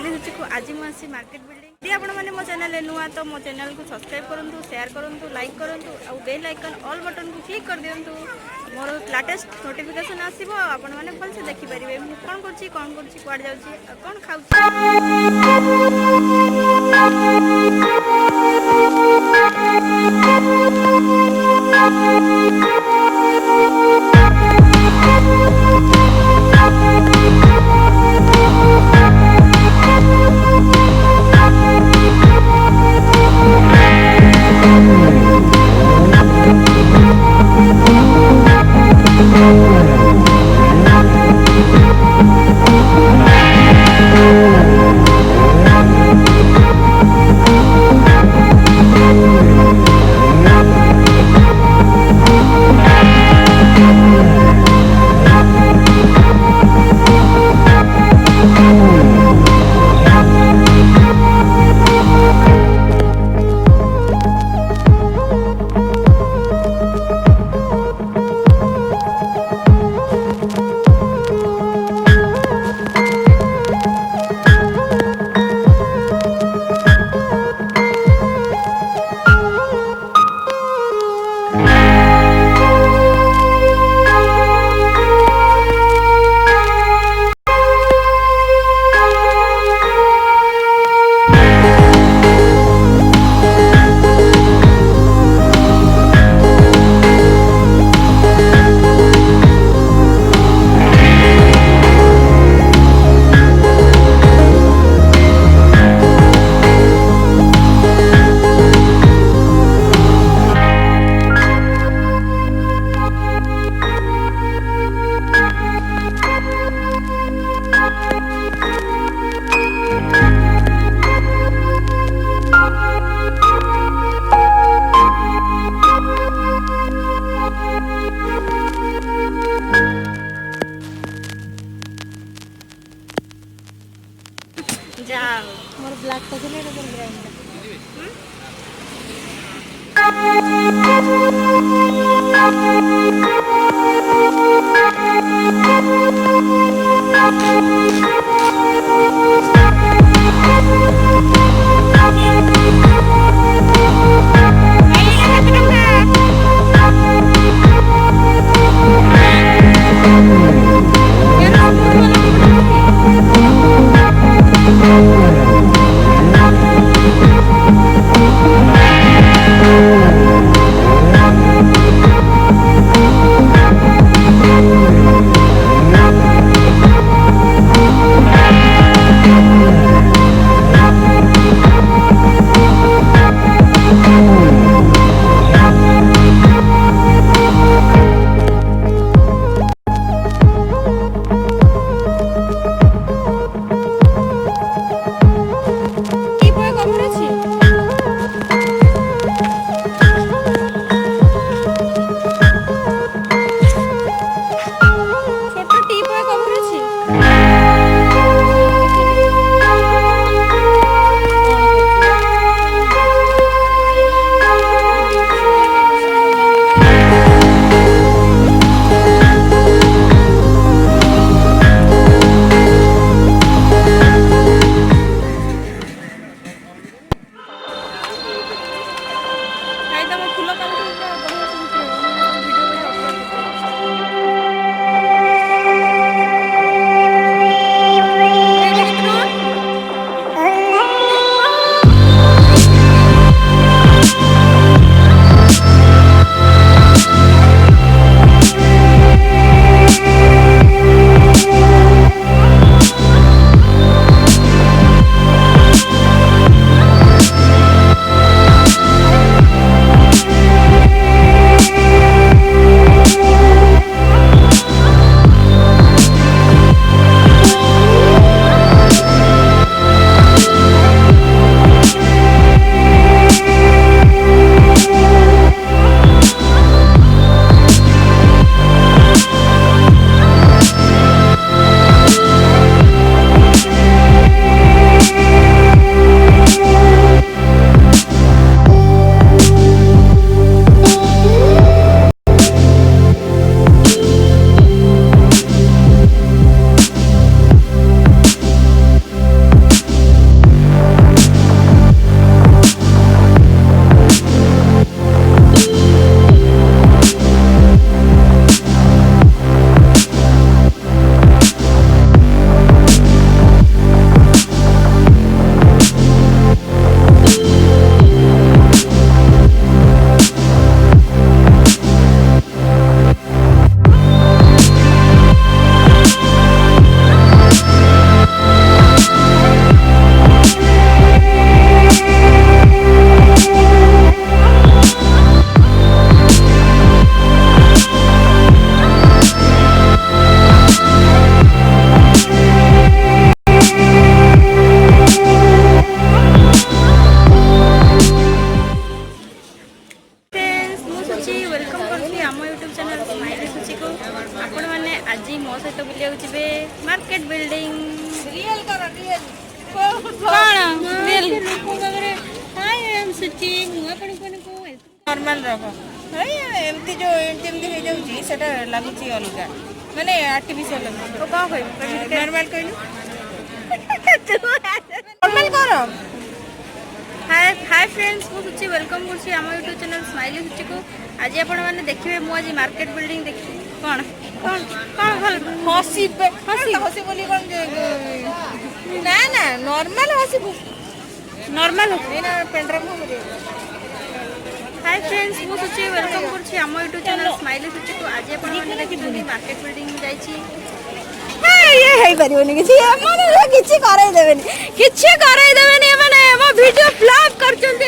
Smiley सुची को आज मुझे मार्केट बिल्डिंग यदि आपण मैंने मो चैनल नुआ तो मो चैनल को सब्सक्राइब करूँ शेयर करूँ लाइक करूँ और बेल आइकन ऑल बटन को क्लिक कर दिंतु मोर लेटेस्ट नोटिफिकेशन आसो आपण मैंने भलसे देखिपारे मुझे कौन कर कुआड़ जाऊँगी कौन खाऊँ। मोर ब्लैक तो चले रे ग्राइंड कौन दिल हाय आई एम सुची मु आपण को नॉर्मल रखो एमती जो जेमती हो जाउची सेटा लागुची अलगा माने आर्टिफिशियल तो का कहबो नॉर्मल कहलु नॉर्मल करो हाय हाय फ्रेंड्स मु सुची वेलकम करछि हम यूट्यूब चैनल स्माइली सुची को आज आपण माने देखिबे मु आज मार्केट बिल्डिंग देखि कौन कौन कौन भल हसी हसी हसी बोली कोन ना ना नॉर्मल हसी नॉर्मल एना पेंड्राइव हो हाय फ्रेंड्स मु सुची वेलकम करछि हम यूट्यूब चैनल स्माइली सुची को आज आपण माने देखि मार्केट बिल्डिंग जाइछि ये है परिवनी किछि माने किछि कराई देबेनी माने मो वीडियो फ्लॉप करचंती